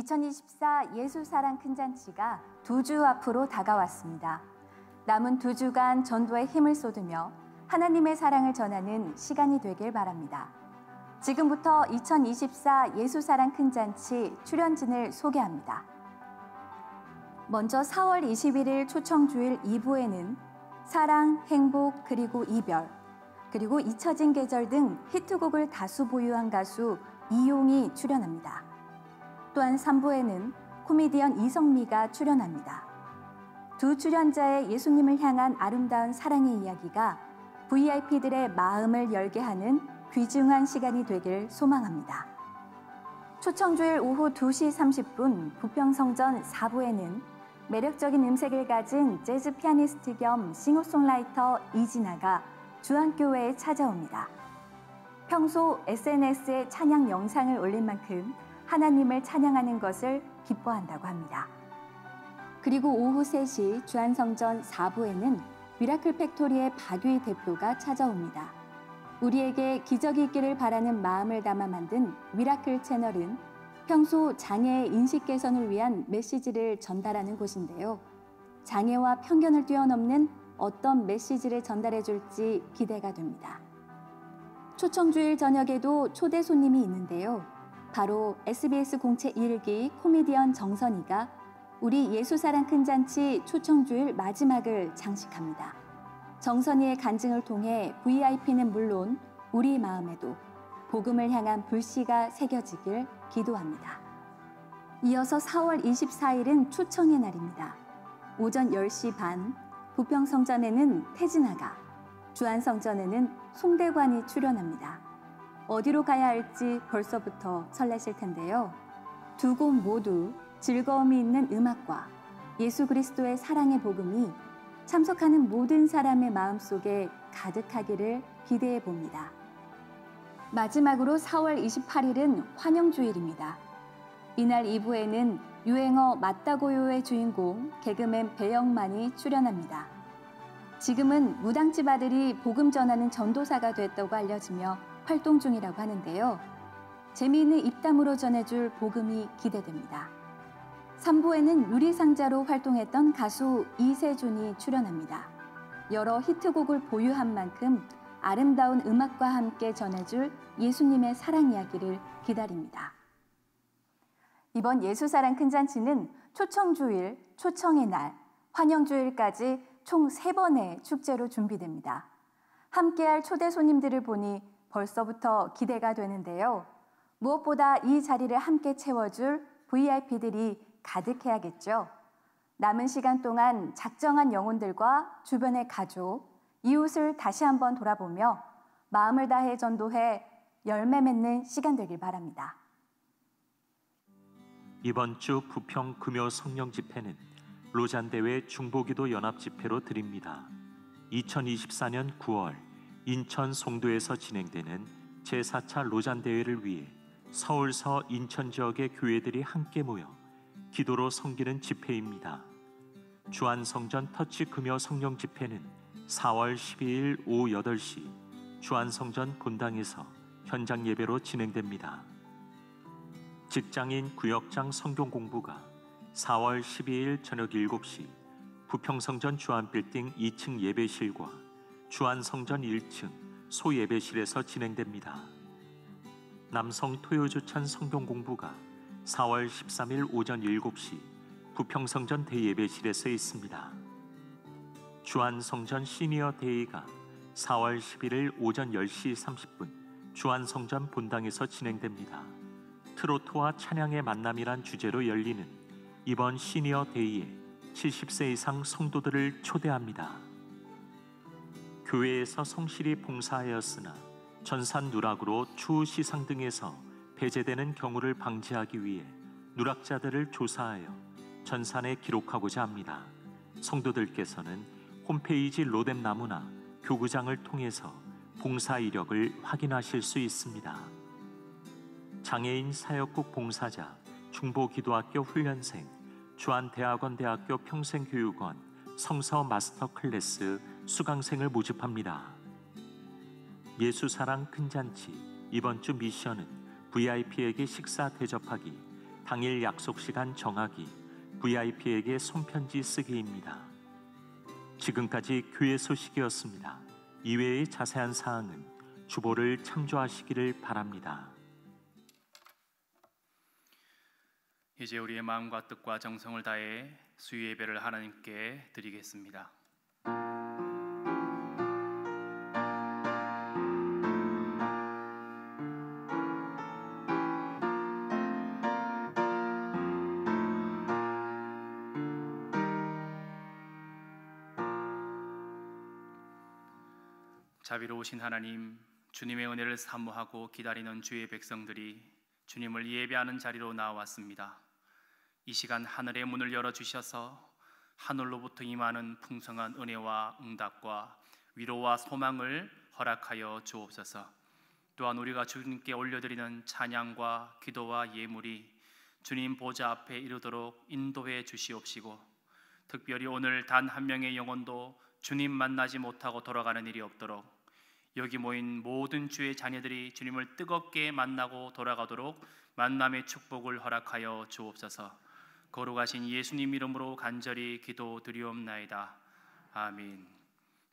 2024 예수사랑 큰잔치가 2주 앞으로 다가왔습니다. 남은 2주간 전도에 힘을 쏟으며 하나님의 사랑을 전하는 시간이 되길 바랍니다. 지금부터 2024 예수사랑 큰잔치 출연진을 소개합니다. 먼저 4월 21일 초청주일 2부에는 사랑, 행복, 그리고 이별, 그리고 잊혀진 계절 등 히트곡을 다수 보유한 가수 이용이 출연합니다. 또한 3부에는 코미디언 이성미가 출연합니다. 두 출연자의 예수님을 향한 아름다운 사랑의 이야기가 VIP들의 마음을 열게 하는 귀중한 시간이 되길 소망합니다. 초청주일 오후 2시 30분 부평성전 4부에는 매력적인 음색을 가진 재즈 피아니스트 겸 싱어송라이터 이진아가 주안교회에 찾아옵니다. 평소 SNS에 찬양 영상을 올린 만큼 하나님을 찬양하는 것을 기뻐한다고 합니다. 그리고 오후 3시 주안성전 4부에는 미라클 팩토리의 박유희 대표가 찾아옵니다. 우리에게 기적이 있기를 바라는 마음을 담아 만든 미라클 채널은 평소 장애의 인식 개선을 위한 메시지를 전달하는 곳인데요. 장애와 편견을 뛰어넘는 어떤 메시지를 전달해 줄지 기대가 됩니다. 초청주일 저녁에도 초대 손님이 있는데요. 바로 SBS 공채 1기 코미디언 정선이가 우리 예수사랑 큰잔치 초청주일 마지막을 장식합니다. 정선이의 간증을 통해 VIP는 물론 우리 마음에도 복음을 향한 불씨가 새겨지길 기도합니다. 이어서 4월 24일은 초청의 날입니다. 오전 10시 반 부평성전에는 태진아가, 주안성전에는 송대관이 출연합니다. 어디로 가야 할지 벌써부터 설레실 텐데요. 두 곳 모두 즐거움이 있는 음악과 예수 그리스도의 사랑의 복음이 참석하는 모든 사람의 마음속에 가득하기를 기대해 봅니다. 마지막으로 4월 28일은 환영주일입니다. 이날 2부에는 유행어 맞다고요의 주인공 개그맨 배영만이 출연합니다. 지금은 무당집 아들이 복음 전하는 전도사가 됐다고 알려지며 활동 중이라고 하는데요. 재미있는 입담으로 전해줄 복음이 기대됩니다. 3부에는 유리상자로 활동했던 가수 이세준이 출연합니다. 여러 히트곡을 보유한 만큼 아름다운 음악과 함께 전해줄 예수님의 사랑 이야기를 기다립니다. 이번 예수사랑 큰잔치는 초청주일, 초청의 날, 환영주일까지 총 3번의 축제로 준비됩니다. 함께할 초대 손님들을 보니 벌써부터 기대가 되는데요. 무엇보다 이 자리를 함께 채워줄 VIP들이 가득해야겠죠. 남은 시간 동안 작정한 영혼들과 주변의 가족, 이웃을 다시 한번 돌아보며 마음을 다해 전도해 열매 맺는 시간 되길 바랍니다. 이번 주 부평 금요 성령 집회는 로잔대회 중보기도 연합 집회로 드립니다. 2024년 9월 인천 송도에서 진행되는 제4차 로잔대회를 위해 서울서 인천 지역의 교회들이 함께 모여 기도로 섬기는 집회입니다. 주안성전 터치 금요 성령 집회는 4월 12일 오후 8시 주안성전 본당에서 현장 예배로 진행됩니다. 직장인 구역장 성경 공부가 4월 12일 저녁 7시 부평성전 주안빌딩 2층 예배실과 주안성전 1층 소예배실에서 진행됩니다. 남성 토요주찬 성경 공부가 4월 13일 오전 7시 부평성전 대예배실에서 있습니다. 주안성전 시니어 데이가 4월 11일 오전 10시 30분 주안성전 본당에서 진행됩니다. 트로트와 찬양의 만남이란 주제로 열리는 이번 시니어 데이에 70세 이상 성도들을 초대합니다. 교회에서 성실히 봉사하였으나 전산 누락으로 추후 시상 등에서 배제되는 경우를 방지하기 위해 누락자들을 조사하여 전산에 기록하고자 합니다. 성도들께서는 홈페이지 로뎀나무나 교구장을 통해서 봉사 이력을 확인하실 수 있습니다. 장애인 사역국 봉사자, 중보기도학교 훈련생, 주안대학원대학교 평생교육원 성서 마스터 클래스 수강생을 모집합니다. 예수사랑 큰잔치 이번 주 미션은 VIP에게 식사 대접하기, 당일 약속 시간 정하기, VIP에게 손편지 쓰기입니다. 지금까지 교회 소식이었습니다. 이외의 자세한 사항은 주보를 참조하시기를 바랍니다. 이제 우리의 마음과 뜻과 정성을 다해 수요 예배를 하나님께 드리겠습니다. 자비로우신 하나님, 주님의 은혜를 사모하고 기다리는 주의 백성들이 주님을 예배하는 자리로 나왔습니다. 이 시간 하늘의 문을 열어주셔서 하늘로부터 임하는 풍성한 은혜와 응답과 위로와 소망을 허락하여 주옵소서. 또한 우리가 주님께 올려드리는 찬양과 기도와 예물이 주님 보좌 앞에 이르도록 인도해 주시옵시고, 특별히 오늘 단 한 명의 영혼도 주님 만나지 못하고 돌아가는 일이 없도록 여기 모인 모든 주의 자녀들이 주님을 뜨겁게 만나고 돌아가도록 만남의 축복을 허락하여 주옵소서. 거룩하신 예수님 이름으로 간절히 기도드리옵나이다. 아멘.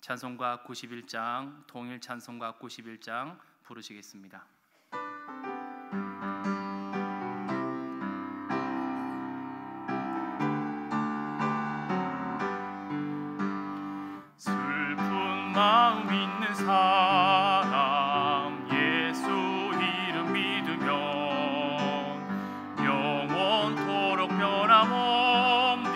찬송가 91장, 통일 찬송가 91장 부르시겠습니다. 슬픈 마음 있는 사람 예수 이름 믿으면 영원토록 변함없는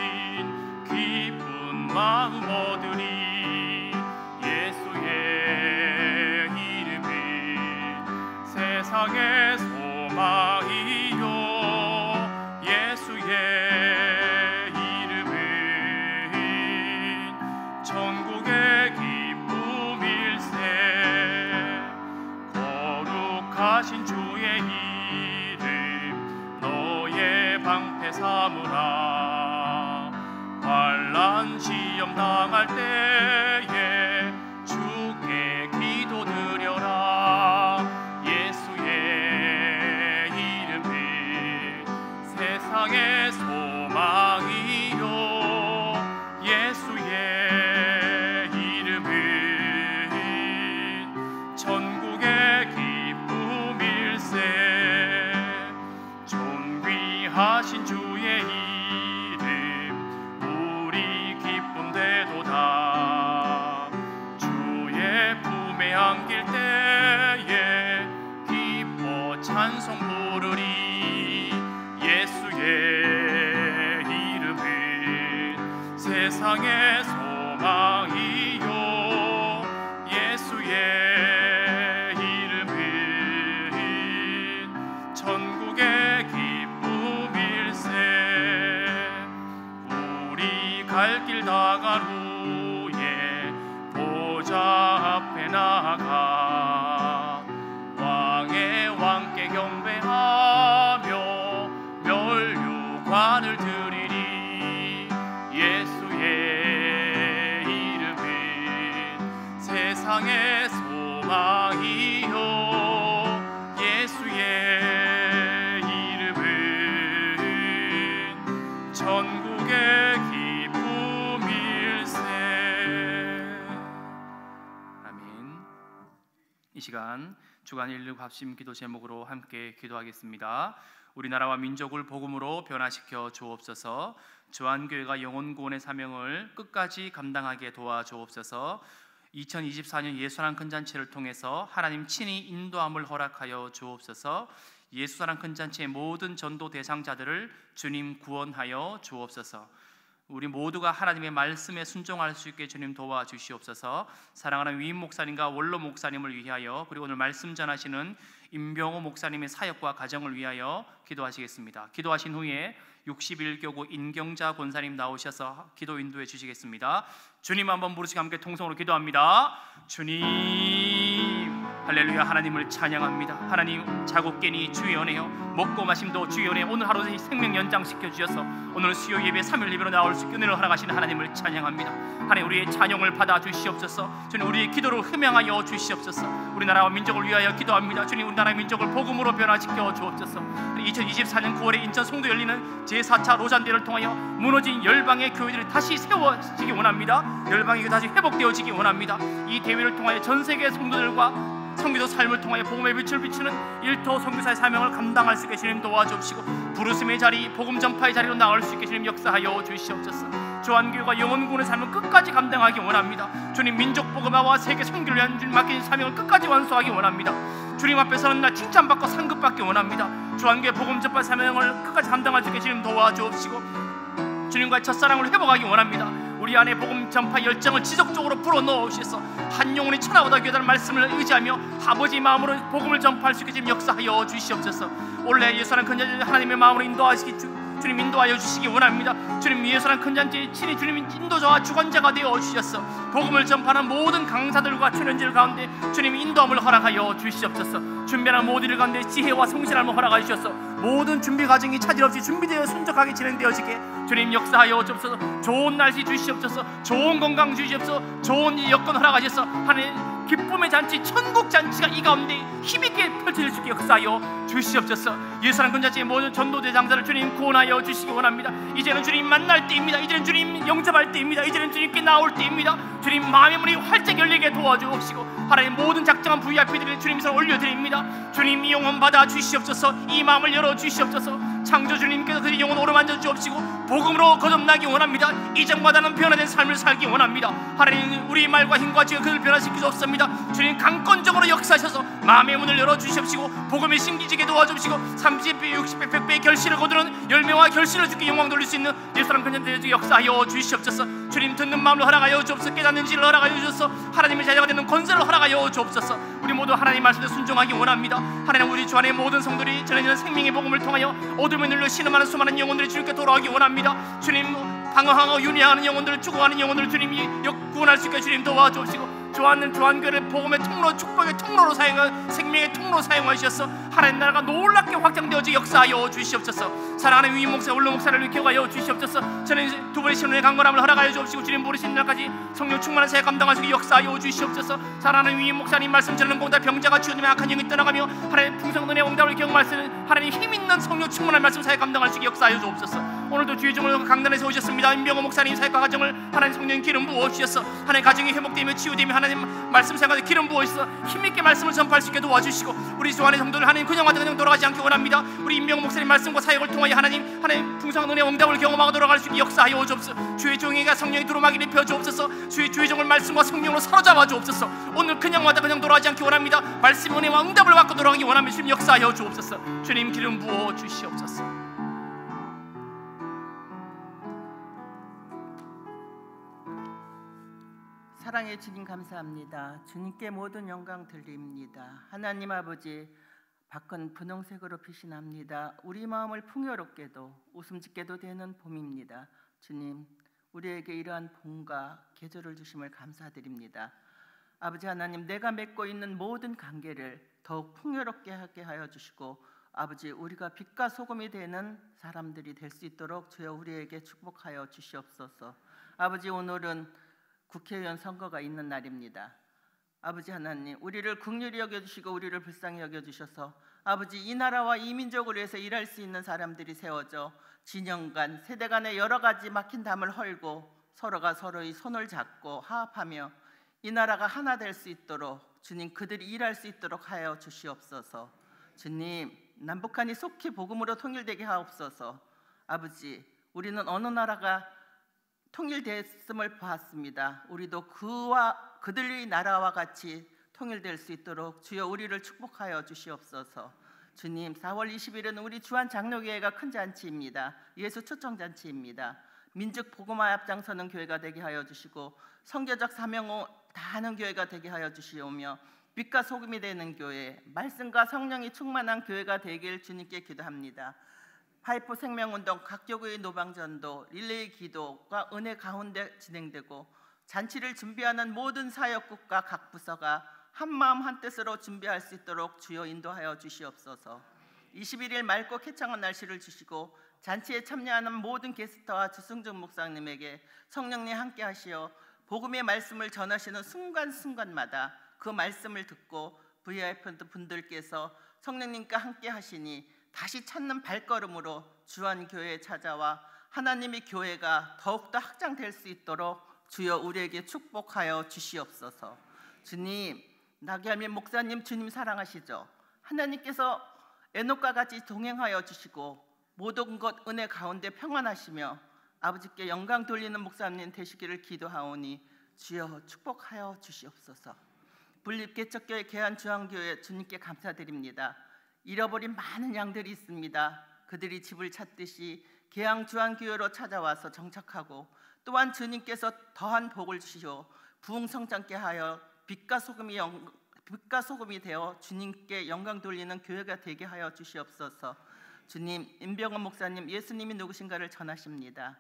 기쁜 마음 얻으리. 예수의 이름은 세상의 소망이요, 예수의 이름은 천국의 기쁨일세. 거룩하신 주의 이름 너의 방패 삼으라. 환난 시험 당할 때에 주께 기도드려라. 예수의 이름은 세상의 소망이요, 예수의 이름은 천국의 기쁨일세. 존귀하신 주의 이름 우리 기쁨 되도다. 주의 품에 안길 때에 기뻐 찬송 부르리. 예수의 이름은 세상의 소망이요, 예수의 이름은 천국의 기쁨일세. 우리 갈 길 다간 후에 보좌 앞에 나가 왕의 왕께 경배하며 면류관을 드리리. 예수의 이름은 세상의 소망이요, 예수의 이름은 천국의 기쁨일세. 아멘. 이 시간 주간 1급 합심 기도 제목으로 함께 기도하겠습니다. 우리나라와 민족을 복음으로 변화시켜 주옵소서. 주한교회가 영혼 구원의 사명을 끝까지 감당하게 도와주옵소서. 2024년 예수사랑 큰잔치를 통해서 하나님 친히 인도함을 허락하여 주옵소서. 예수사랑 큰잔치의 모든 전도 대상자들을 주님 구원하여 주옵소서. 우리 모두가 하나님의 말씀에 순종할 수 있게 주님 도와주시옵소서. 사랑하는 위임 목사님과 원로 목사님을 위하여, 그리고 오늘 말씀 전하시는 임병호 목사님의 사역과 가정을 위하여 기도하시겠습니다. 기도하신 후에 61교구 인경자 권사님 나오셔서 기도 인도해 주시겠습니다. 주님 한번 부르시고 함께 통성으로 기도합니다. 주님, 할렐루야. 하나님을 찬양합니다. 하나님, 자국깨니 주의 은혜요, 먹고 마심도 주의 은혜, 오늘 하루 생명 연장시켜 주셔서 오늘 수요 예배 3일 예배로 나올 수 있게 은혜를 허락하시는 하나님을 찬양합니다. 하나님, 우리의 찬양을 받아 주시옵소서. 주님, 우리의 기도를 흠양하여 주시옵소서. 우리나라와 민족을 위하여 기도합니다. 주님, 우리나라 민족을 복음으로 변화시켜 주옵소서. 2024년 9월에 인천 송도 열리는 제4차 로잔대를 통하여 무너진 열방의 교회들이 다시 세워지기 원합니다. 열방의 교회 다시 회복되어지기 원합니다. 이 대회를 통하여 전 세계 성도들과 성기도 삶을 통하여 복음의 빛을 비추는 일터 선교사의 사명을 감당할 수 있게 주님 도와주옵시고, 부르심의 자리, 복음 전파의 자리로 나갈 수 있게 주님 역사하여 주시옵소서. 조한교회가 영혼구원의 삶을 끝까지 감당하기 원합니다. 주님, 민족 복음화와 세계 선교를 위한 주님 맡긴 사명을 끝까지 완수하기 원합니다. 주님 앞에서는 날 칭찬받고 상급받기 원합니다. 조한교회 복음 전파 사명을 끝까지 감당할 수 있게 주님 도와주옵시고, 주님과의 첫사랑을 회복하기 원합니다. 우리 안에 복음 전파 열정을 지속적으로 불어넣으셔서 한 영혼이 천하보다 귀하다는 말씀을 의지하며 아버지 마음으로 복음을 전파할 수 있게 지금 역사하여 주시옵소서. 올해 예수라는 큰 잔치 하나님의 마음으로 인도하시기 주님 인도하여 주시기 원합니다. 주님, 예수라는 큰 잔치 친히 주님 인도자와 주관자가 되어 주셔서 복음을 전파하는 모든 강사들과 출연진들 가운데 주님 인도함을 허락하여 주시옵소서. 준비하는 모든 일 가운데 지혜와 성실함을 허락하여 주셔서 모든 준비 과정이 차질 없이 준비되어 순적하게 진행되어지게 주님 역사하여 주옵소서. 좋은 날씨 주시옵소서. 좋은 건강 주시옵소서. 좋은 여건 허락하셔서 하나님 기쁨의 잔치, 천국 잔치가 이 가운데 힘있게 펼쳐질 수 있게 역사하여 주시옵소서. 예수라는 큰 잔치의 모든 전도대 장사를 주님 구원하여 주시기 원합니다. 이제는 주님 만날 때입니다. 이제는 주님 영접할 때입니다. 이제는 주님께 나올 때입니다. 주님 마음의 문이 활짝 열리게 도와주옵시고, 하나님 모든 작정한 VIP들을 주님 손에 올려드립니다. 주님 영혼 받아 주시옵소서. 이 마음을 열어 주시옵소서. 창조 주님께서 그 영혼 오르만져 주옵시고 복음으로 거듭나기 원합니다. 이전보다는 변화된 삶을 살기 원합니다. 하나님 우리 말과 힘과 지혜가 그를 변화시킬 수 없습니다. 주님 강권적으로 역사하셔서 마음의 문을 열어 주시옵시고 복음의 신기지게 도와주시고 30배, 60배, 100배의 결실을 거두는 열매와 결실을 주께 영광 돌릴 수 있는 예수라는 근현대의 역사하여 주시옵소서. 주님 듣는 마음을 허락하여 주옵소서. 깨닫는 지를 허락하여 주옵소서. 하나님의 자녀가 되는 권세를 허락하여 주옵소서. 우리 모두 하나님 말씀에 순종하기 원합니다. 하나님 우리 주 안의 모든 성도들이 전해지는 생명의 복음을 통하여 어둠에 눌려 신음하는 수많은 영혼들이 주님께 돌아오기 원합니다. 주님 방황하고 윤회하는 영혼들을 추구하는 영혼들을 주님이 구원할 수 있게 주님 도와주옵시고, 조한교회를 복음의 통로, 축복의 통로로 사용하, 생명의 통로로 사용하셔서 하나님 나라가 놀랍게 확장되어지 역사하여 주시옵소서. 사랑하는 위임 목사, 올로 목사를 기억하여 주시옵소서. 저는 두 번의 신혼의 강건함을 허락하여 주옵시고 주님 부르신 날까지 성령 충만한 사역 감당할 수 있게 역사하여 주시옵소서. 사랑하는 위임 목사님 말씀 전하는 공다 병자가 치유되며 악한 영이 떠나가며 하나님 풍성돈의 응답을 경험하시는 하나님 힘있는 성령 충만한 말씀 사역 감당할 수 있게 역사하여 주옵소서. 오늘도 주의 종을 강단에 세우셨습니다. 임병호 목사님 사역과 가정을 하나님 성령 기름 부어 주셔서 하나님 가정이 회복되며 치유되며 하나님 말씀 생활에 기름 부어주셔서 힘있게 말씀을 전파할 수 있게 도와주시고, 우리 주 안의 성도들 하나님 그냥 와도 그냥 돌아가지 않기 원합니다. 우리 임병호 목사님 말씀과 사역을 통하여 하나님 풍성한 은혜의 응답을 경험하고 돌아갈 수 있게 역사하여 주옵소서. 주의 종에게 성령의 두루마기를 펴 주옵소서. 주의 종을 말씀과 성령으로 사로잡아 주옵소서. 오늘 그냥 와도 그냥 돌아가지 않기 원합니다. 말씀 은혜와 응답을 받고 돌아가기 원합니다. 주님 역사하여 주옵소서. 주님 기름 부어 주시옵소서. 사랑의 주님 감사합니다. 주님께 모든 영광 드립니다. 하나님 아버지, 밖은 분홍색으로 빛이 납니다. 우리 마음을 풍요롭게도 웃음 짓게도 되는 봄입니다. 주님, 우리에게 이러한 봄과 계절을 주심을 감사드립니다. 아버지 하나님, 내가 맺고 있는 모든 관계를 더욱 풍요롭게 하게 하여 주시고, 아버지 우리가 빛과 소금이 되는 사람들이 될 수 있도록 주여 우리에게 축복하여 주시옵소서. 아버지, 오늘은 국회의원 선거가 있는 날입니다. 아버지 하나님, 우리를 긍휼히 여겨주시고 우리를 불쌍히 여겨주셔서 아버지 이 나라와 이 민족을 위해서 일할 수 있는 사람들이 세워져 진영 간, 세대 간의 여러 가지 막힌 담을 헐고 서로가 서로의 손을 잡고 화합하며 이 나라가 하나 될 수 있도록 주님 그들이 일할 수 있도록 하여 주시옵소서. 주님, 남북한이 속히 복음으로 통일되게 하옵소서. 아버지, 우리는 어느 나라가 통일됐음을 보았습니다. 우리도 그들의 나라와 같이 통일될 수 있도록 주여 우리를 축복하여 주시옵소서. 주님, 4월 20일은 우리 주한 장로교회가 큰 잔치입니다. 예수 초청 잔치입니다. 민족 복음화 앞장서는 교회가 되게 하여 주시고 선교적 사명을 다하는 교회가 되게 하여 주시오며 빛과 소금이 되는 교회, 말씀과 성령이 충만한 교회가 되길 주님께 기도합니다. 파이프 생명운동, 각 교구의 노방전도, 릴레이 기도가 은혜 가운데 진행되고 잔치를 준비하는 모든 사역국과 각 부서가 한마음 한뜻으로 준비할 수 있도록 주여 인도하여 주시옵소서. 21일 맑고 쾌청한 날씨를 주시고 잔치에 참여하는 모든 게스트와 주승준 목사님에게 성령님 함께 하시어 복음의 말씀을 전하시는 순간순간마다 그 말씀을 듣고 VIP 분들께서 성령님과 함께 하시니 다시 찾는 발걸음으로 주안교회에 찾아와 하나님의 교회가 더욱더 확장될 수 있도록 주여 우리에게 축복하여 주시옵소서. 주님, 나기하면 목사님 주님 사랑하시죠? 하나님께서 에녹과 같이 동행하여 주시고 모든 것 은혜 가운데 평안하시며 아버지께 영광 돌리는 목사님 되시기를 기도하오니 주여 축복하여 주시옵소서. 분립개척교회 계한주안교회 주님께 감사드립니다. 잃어버린 많은 양들이 있습니다. 그들이 집을 찾듯이 계양주안교회로 찾아와서 정착하고 또한 주님께서 더한 복을 주시오 부흥성장케 하여 빛과 소금이 되어 주님께 영광 돌리는 교회가 되게 하여 주시옵소서. 주님, 임병헌 목사님 예수님이 누구신가를 전하십니다.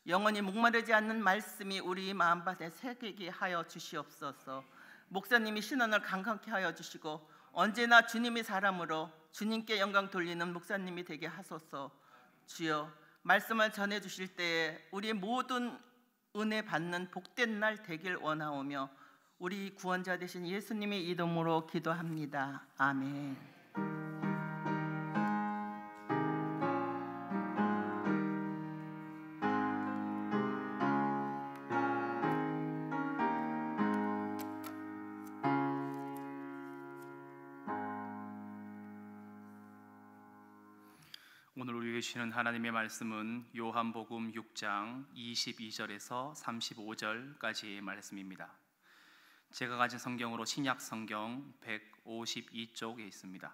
영원히 목마르지 않는 말씀이 우리 마음밭에 새기게 하여 주시옵소서. 목사님이 신원을 강건케 하여 주시고 언제나 주님의 사람으로 주님께 영광 돌리는 목사님이 되게 하소서. 주여, 말씀을 전해 주실 때에 우리 모든 은혜 받는 복된 날 되길 원하오며 우리 구원자 되신 예수님의 이름으로 기도합니다. 아멘. 오늘 우리에게 주시는 하나님의 말씀은 요한복음 6장 22절에서 35절까지의 말씀입니다. 제가 가진 성경으로 신약 성경 152쪽에 있습니다.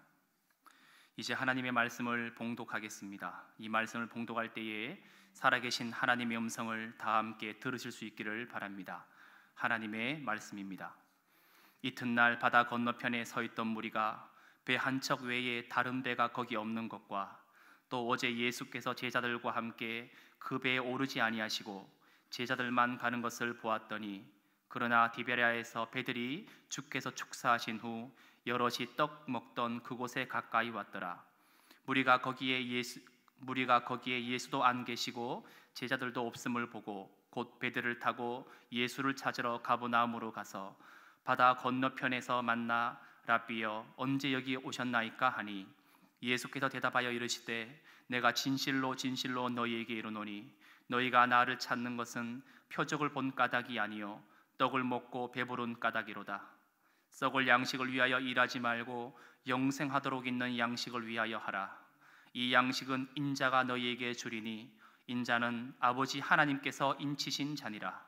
이제 하나님의 말씀을 봉독하겠습니다. 이 말씀을 봉독할 때에 살아계신 하나님의 음성을 다 함께 들으실 수 있기를 바랍니다. 하나님의 말씀입니다. 이튿날 바다 건너편에 서 있던 무리가 배 한 척 외에 다른 배가 거기 없는 것과 또 어제 예수께서 제자들과 함께 그 배에 오르지 아니하시고 제자들만 가는 것을 보았더니 그러나 디베랴에서 배들이 주께서 축사하신 후 여럿이 떡 먹던 그곳에 가까이 왔더라. 무리가 거기에 예수도 안 계시고 제자들도 없음을 보고 곧 배들을 타고 예수를 찾으러 가버나움으로 가서 바다 건너편에서 만나 랍비여 언제 여기 오셨나이까 하니 예수께서 대답하여 이르시되 내가 진실로 진실로 너희에게 이르노니 너희가 나를 찾는 것은 표적을 본 까닭이 아니요 떡을 먹고 배부른 까닭이로다. 썩을 양식을 위하여 일하지 말고 영생하도록 있는 양식을 위하여 하라. 이 양식은 인자가 너희에게 주리니 인자는 아버지 하나님께서 인치신 자니라.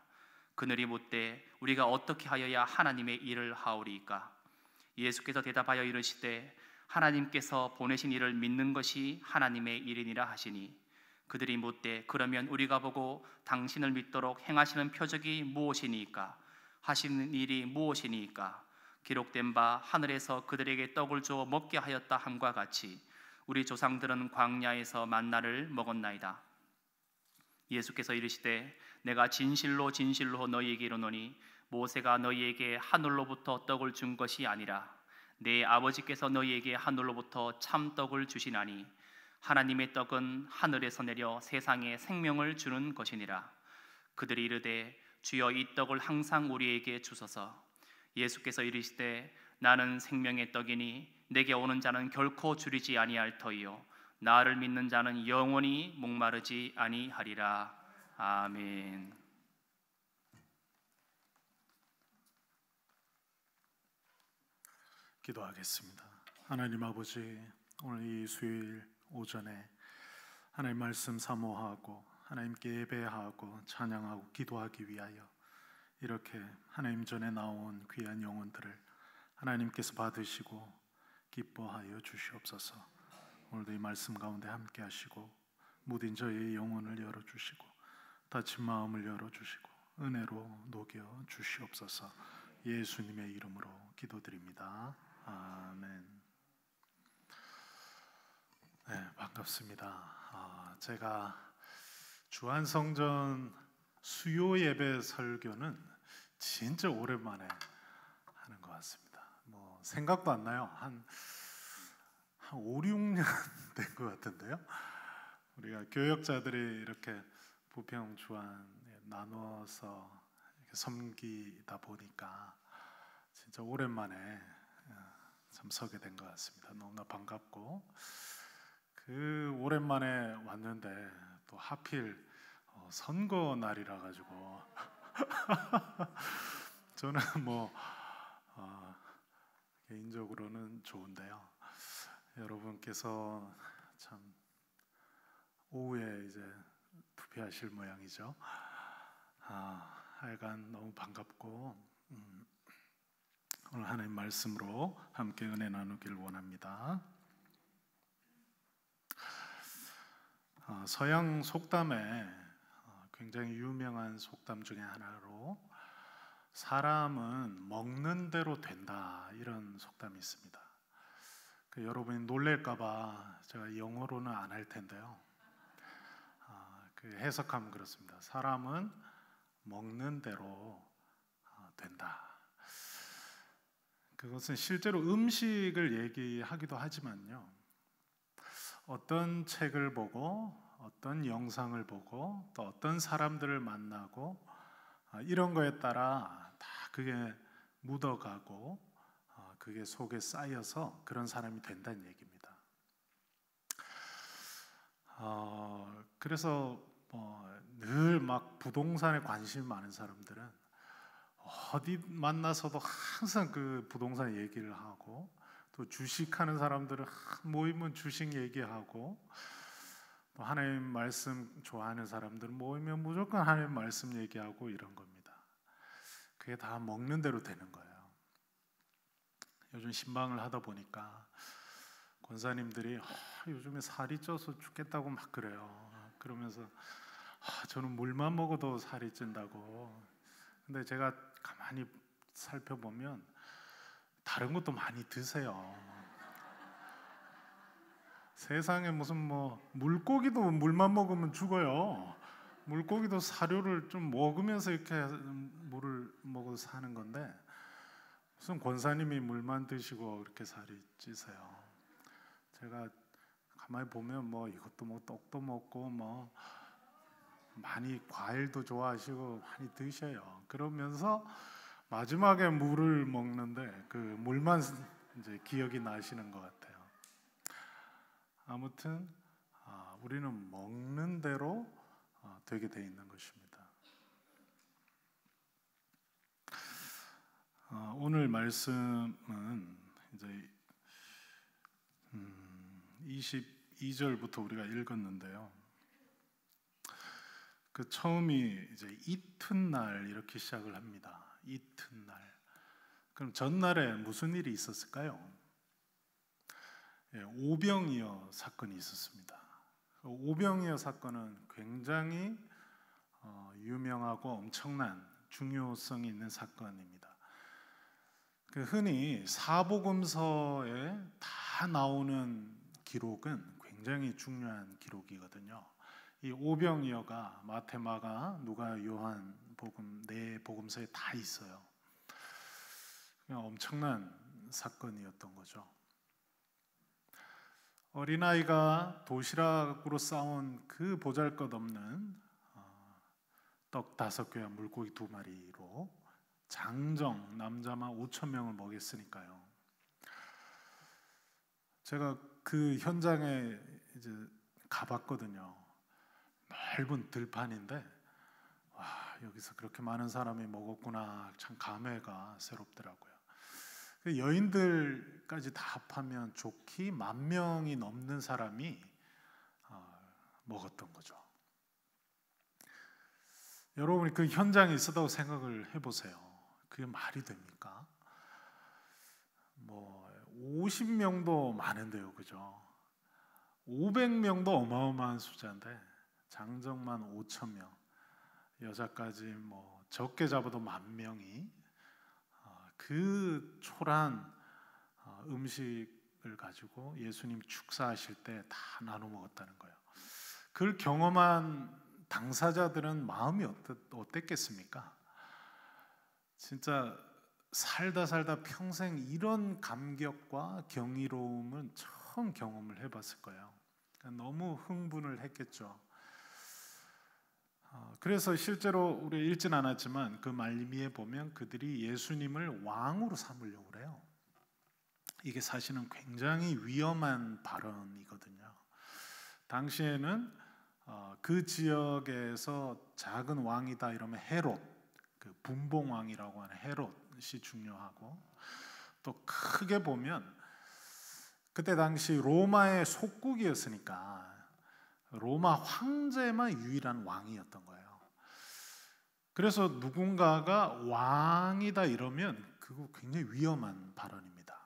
그들이 묻되 우리가 어떻게 하여야 하나님의 일을 하오리이까? 예수께서 대답하여 이르시되 하나님께서 보내신 이를 믿는 것이 하나님의 일이니라 하시니 그들이 묻되 그러면 우리가 보고 당신을 믿도록 행하시는 표적이 무엇이니까? 하시는 일이 무엇이니까? 기록된 바 하늘에서 그들에게 떡을 주어 먹게 하였다 함과 같이 우리 조상들은 광야에서 만나를 먹었나이다. 예수께서 이르시되 내가 진실로 진실로 너희에게 이르노니 모세가 너희에게 하늘로부터 떡을 준 것이 아니라 내 아버지께서 너희에게 하늘로부터 참떡을 주시나니 하나님의 떡은 하늘에서 내려 세상에 생명을 주는 것이니라. 그들이 이르되 주여 이 떡을 항상 우리에게 주소서. 예수께서 이르시되 나는 생명의 떡이니 내게 오는 자는 결코 줄이지 아니할 터이요 나를 믿는 자는 영원히 목마르지 아니하리라. 아멘. 기도하겠습니다. 하나님 아버지, 오늘 이 수요일 오전에 하나님 말씀 사모하고 하나님께 예배하고 찬양하고 기도하기 위하여 이렇게 하나님 전에 나온 귀한 영혼들을 하나님께서 받으시고 기뻐하여 주시옵소서. 오늘도 이 말씀 가운데 함께 하시고 무딘 저희의 영혼을 열어주시고 다친 마음을 열어주시고 은혜로 녹여 주시옵소서. 예수님의 이름으로 기도드립니다. 아멘. 네, 반갑습니다. 제가 주안성전 수요 예배 설교는 진짜 오랜만에 하는 것 같습니다. 생각도 안 나요. 한 5, 6년 된 것 같은데요. 우리가 교역자들이 이렇게 부평 주안 나눠서 이렇게 섬기다 보니까 진짜 오랜만에 참 서게 된 것 같습니다. 너무나 반갑고 그 오랜만에 왔는데 또 하필 선거 날이라 가지고 저는 뭐 개인적으로는 좋은데요. 여러분께서 참 오후에 이제 투표하실 모양이죠. 하여간 너무 반갑고 오늘 하나님 말씀으로 함께 은혜 나누길 원합니다. 서양 속담에 굉장히 유명한 속담 중에 하나로 사람은 먹는 대로 된다 이런 속담이 있습니다. 여러분이 놀랄까봐 제가 영어로는 안 할 텐데요. 그 해석하면 그렇습니다. 사람은 먹는 대로 된다. 그것은 실제로 음식을 얘기하기도 하지만요. 어떤 책을 보고 어떤 영상을 보고 또 어떤 사람들을 만나고 이런 거에 따라 다 그게 묻어가고 그게 속에 쌓여서 그런 사람이 된다는 얘기입니다. 그래서 늘 막 부동산에 관심이 많은 사람들은 어디 만나서도 항상 그 부동산 얘기를 하고 또 주식하는 사람들은 모이면 주식 얘기하고 또 하나님 말씀 좋아하는 사람들은 모이면 무조건 하나님 말씀 얘기하고 이런 겁니다. 그게 다 먹는 대로 되는 거예요. 요즘 신방을 하다 보니까 권사님들이 요즘에 살이 쪄서 죽겠다고 막 그래요. 그러면서 저는 물만 먹어도 살이 찐다고. 근데 제가 가만히 살펴보면 다른 것도 많이 드세요. 세상에 무슨 물고기도 물만 먹으면 죽어요. 물고기도 사료를 좀 먹으면서 이렇게 물을 먹어 사는 건데 무슨 권사님이 물만 드시고 그렇게 살이 찌세요. 제가 가만히 보면 이것도 떡도 먹고 많이 과일도 좋아하시고 많이 드셔요. 그러면서 마지막에 물을 먹는데 그 물만 이제 기억이 나시는 것 같아요. 아무튼 우리는 먹는 대로 되게 돼 있는 것입니다. 오늘 말씀은 이제 22절부터 우리가 읽었는데요. 그 처음이 이제 이튿날 이렇게 시작을 합니다. 이튿날. 그럼 전날에 무슨 일이 있었을까요? 오병이어 사건이 있었습니다. 오병이어 사건은 굉장히 유명하고 엄청난 중요성이 있는 사건입니다. 흔히 사복음서에 다 나오는 기록은 굉장히 중요한 기록이거든요. 이 오병이어가 마태, 마가, 누가, 요한 복음 네 복음서에 다 있어요. 그냥 엄청난 사건이었던 거죠. 어린아이가 도시락으로 싸온 그 보잘것없는 떡 5개와 물고기 2마리로 장정 남자만 5,000명을 먹였으니까요. 제가 그 현장에 이제 가봤거든요. 넓은 들판인데 여기서 그렇게 많은 사람이 먹었구나. 참 감회가 새롭더라고요. 여인들까지 다 합하면 좋기 10,000명이 넘는 사람이 먹었던 거죠. 여러분이 그 현장에 있었다고 생각을 해보세요. 그게 말이 됩니까? 50명도 많은데요, 그죠? 500명도 어마어마한 숫자인데 장정만 5,000명, 여자까지 적게 잡아도 10,000명이 그 초란 음식을 가지고 예수님 축사하실 때 다 나눠 먹었다는 거예요. 그걸 경험한 당사자들은 마음이 어땠겠습니까? 진짜 살다 평생 이런 감격과 경이로움은 처음 경험을 해봤을 거예요. 너무 흥분을 했겠죠. 그래서 실제로 우리 읽진 않았지만 그 말미에 보면 그들이 예수님을 왕으로 삼으려고 그래요. 이게 사실은 굉장히 위험한 발언이거든요. 당시에는 그 지역에서 작은 왕이다 이러면 헤롯, 그 분봉왕이라고 하는 헤롯이 중요하고, 또 크게 보면 그때 당시 로마의 속국이었으니까 로마 황제만 유일한 왕이었던 거예요. 그래서 누군가가 왕이다 이러면 그거 굉장히 위험한 발언입니다.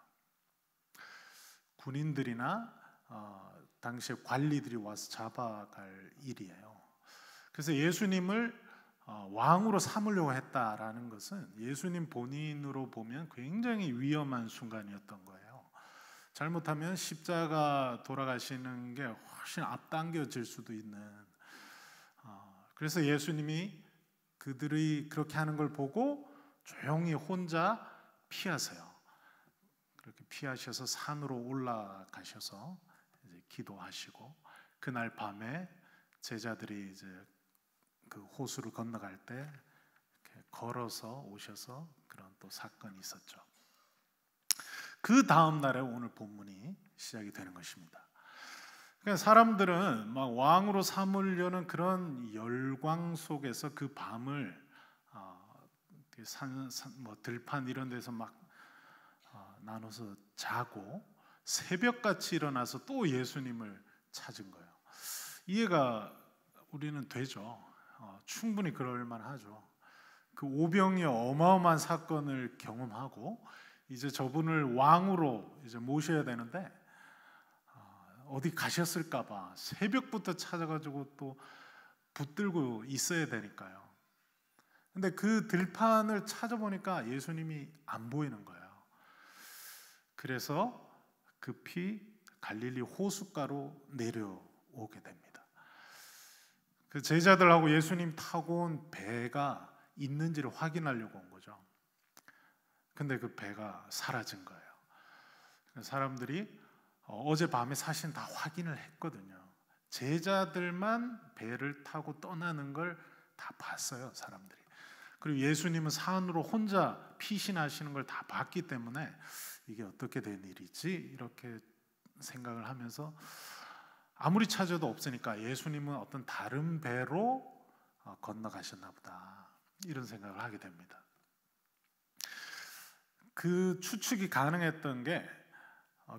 군인들이나 당시에 관리들이 와서 잡아갈 일이에요. 그래서 예수님을 왕으로 삼으려고 했다라는 것은 예수님 본인으로 보면 굉장히 위험한 순간이었던 거예요. 잘못하면 십자가 돌아가시는 게 훨씬 앞당겨질 수도 있는. 그래서 예수님이 그들이 그렇게 하는 걸 보고 조용히 혼자 피하세요. 그렇게 피하셔서 산으로 올라가셔서 이제 기도하시고, 그날 밤에 제자들이 이제 그 호수를 건너갈 때 이렇게 걸어서 오셔서 그런 또 사건이 있었죠. 그 다음 날에 오늘 본문이 시작이 되는 것입니다. 그러니까 사람들은 막 왕으로 삼으려는 그런 열광 속에서 그 밤을 뭐 들판 이런 데서 막 나눠서 자고 새벽같이 일어나서 또 예수님을 찾은 거예요. 이해가 우리는 되죠. 충분히 그럴 만하죠. 그 오병이어 어마어마한 사건을 경험하고 이제 저분을 왕으로 이제 모셔야 되는데 어디 가셨을까봐 새벽부터 찾아가지고 또 붙들고 있어야 되니까요. 근데 그 들판을 찾아보니까 예수님이 안 보이는 거예요. 그래서 급히 갈릴리 호숫가로 내려오게 됩니다. 그 제자들하고 예수님 타고 온 배가 있는지를 확인하려고 온 거죠. 근데 그 배가 사라진 거예요. 사람들이 어젯밤에 사실 다 확인을 했거든요. 제자들만 배를 타고 떠나는 걸 다 봤어요, 사람들이. 그리고 예수님은 산으로 혼자 피신하시는 걸 다 봤기 때문에 이게 어떻게 된 일이지? 이렇게 생각을 하면서 아무리 찾아도 없으니까 예수님은 어떤 다른 배로 건너가셨나 보다, 이런 생각을 하게 됩니다. 그 추측이 가능했던 게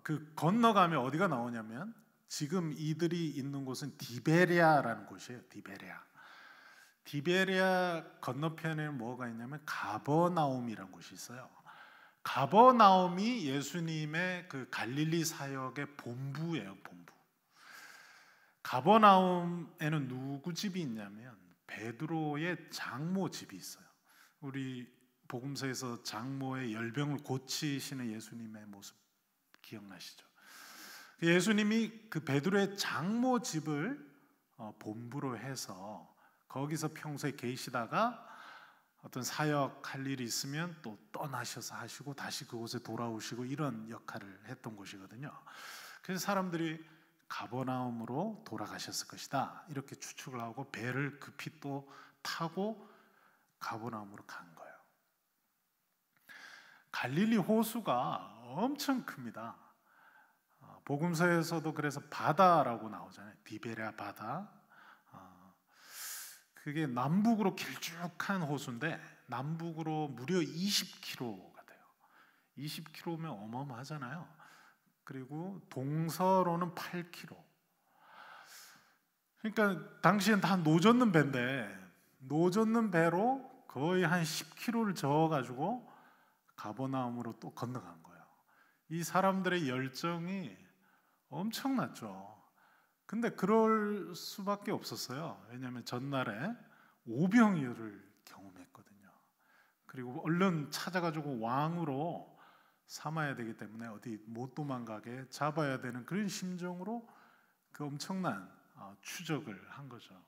그 건너가면 어디가 나오냐면 지금 이들이 있는 곳은 디베랴라는 곳이에요. 디베랴 건너편에는 뭐가 있냐면 가버나움이라는 곳이 있어요. 가버나움이 예수님의 그 갈릴리 사역의 본부예요, 본부. 가버나움에는 누구 집이 있냐면 베드로의 장모 집이 있어요. 우리 복음서에서 장모의 열병을 고치시는 예수님의 모습 기억나시죠? 예수님이 그 베드로의 장모 집을 본부로 해서 거기서 평소에 계시다가 어떤 사역할 일이 있으면 또 떠나셔서 하시고 다시 그곳에 돌아오시고 이런 역할을 했던 곳이거든요. 그래서 사람들이 가버나움으로 돌아가셨을 것이다 이렇게 추측을 하고 배를 급히 또 타고 가버나움으로 간 거예요. 갈릴리 호수가 엄청 큽니다. 복음서에서도 그래서 바다라고 나오잖아요. 디베랴 바다. 그게 남북으로 길쭉한 호수인데 남북으로 무려 20km가 돼요. 20km면 어마어마하잖아요. 그리고 동서로는 8km. 그러니까 당시엔 다 노젓는 배인데 노젓는 배로 거의 한 10km를 저어가지고 가버나움으로 또 건너간 거예요. 이 사람들의 열정이 엄청났죠. 근데 그럴 수밖에 없었어요. 왜냐하면 전날에 오병이어를 경험했거든요. 그리고 얼른 찾아가지고 왕으로 삼아야 되기 때문에 어디 못 도망가게 잡아야 되는 그런 심정으로 그 엄청난 추적을 한 거죠.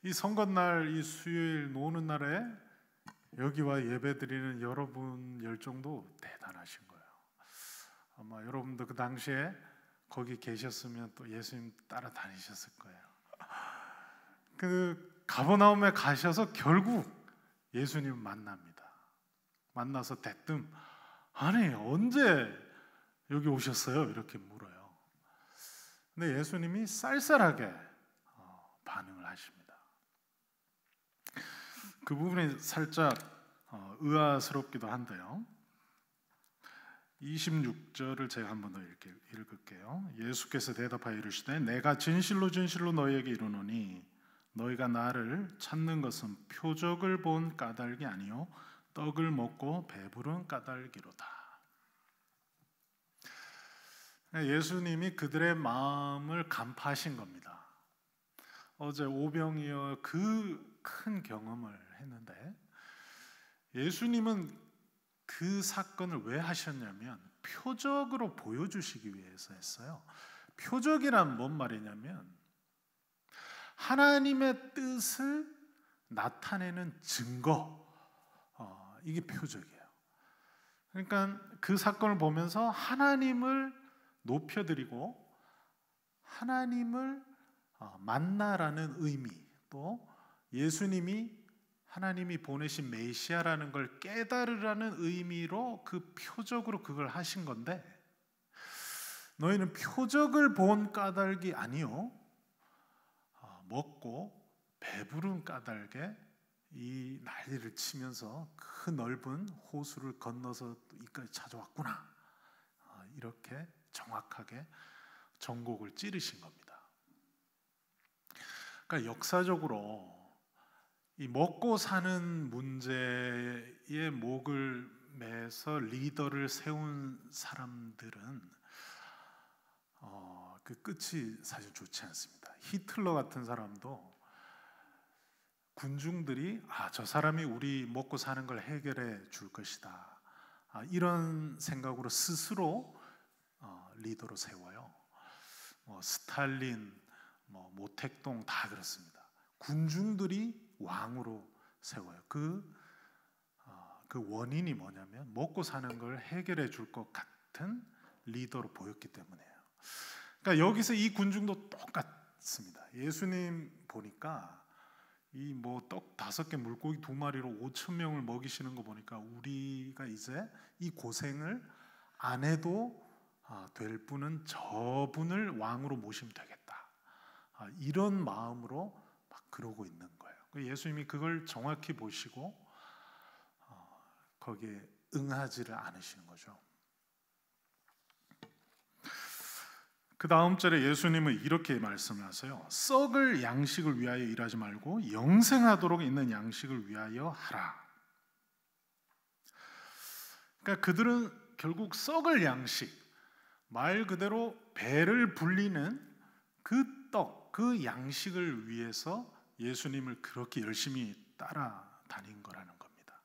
이 선거날, 이 수요일 노는 날에 여기와 예배드리는 여러분 열정도 대단하신 거예요. 아마 여러분도 그 당시에 거기 계셨으면 또 예수님 따라다니셨을 거예요. 그 가버나움에 가셔서 결국 예수님 만납니다. 만나서 대뜸 아니 언제 여기 오셨어요? 이렇게 물어요. 근데 예수님이 쌀쌀하게 반응을 하십니다. 그 부분이 살짝 의아스럽기도 한데요. 26절을 제가 한 번 더 읽을게요. 예수께서 대답하여 이르시되 내가 진실로 진실로 너희에게 이르노니 너희가 나를 찾는 것은 표적을 본 까닭이 아니요 떡을 먹고 배부른 까닭이로다. 예수님이 그들의 마음을 간파하신 겁니다. 어제 오병이어 그 큰 경험을 했는데 예수님은 그 사건을 왜 하셨냐면 표적으로 보여주시기 위해서 했어요. 표적이란 뭔 말이냐면 하나님의 뜻을 나타내는 증거, 이게 표적이에요. 그러니까 그 사건을 보면서 하나님을 높여드리고 하나님을 만나라는 의미, 또 예수님이 하나님이 보내신 메시아라는 걸 깨달으라는 의미로 그 표적으로 그걸 하신 건데 너희는 표적을 본 까닭이 아니요 먹고 배부른 까닭에 이 난리를 치면서 그 넓은 호수를 건너서 이까지 찾아왔구나, 이렇게 정확하게 전곡을 찌르신 겁니다. 그러니까 역사적으로 이 먹고 사는 문제에 목을 매서 리더를 세운 사람들은 그 끝이 사실 좋지 않습니다. 히틀러 같은 사람도 군중들이 저 사람이 우리 먹고 사는 걸 해결해 줄 것이다, 이런 생각으로 스스로 리더로 세워요. 스탈린, 모택동 다 그렇습니다. 군중들이 왕으로 세워요. 그 원인이 뭐냐면 먹고 사는 걸 해결해 줄 것 같은 리더로 보였기 때문이에요. 그러니까 여기서 이 군중도 똑같습니다. 예수님 보니까 이 떡 5개 물고기 2마리로 5,000명을 먹이시는 거 보니까 우리가 이제 이 고생을 안 해도 될 분은 저분을 왕으로 모시면 되겠다, 이런 마음으로 막 그러고 있는 거예요. 예수님이 그걸 정확히 보시고 거기에 응하지를 않으시는 거죠. 그 다음 절에 예수님은 이렇게 말씀을 하세요. 썩을 양식을 위하여 일하지 말고 영생하도록 있는 양식을 위하여 하라. 그러니까 그들은 결국 썩을 양식, 말 그대로 배를 불리는 그 떡, 그 양식을 위해서 예수님을 그렇게 열심히 따라다닌 거라는 겁니다.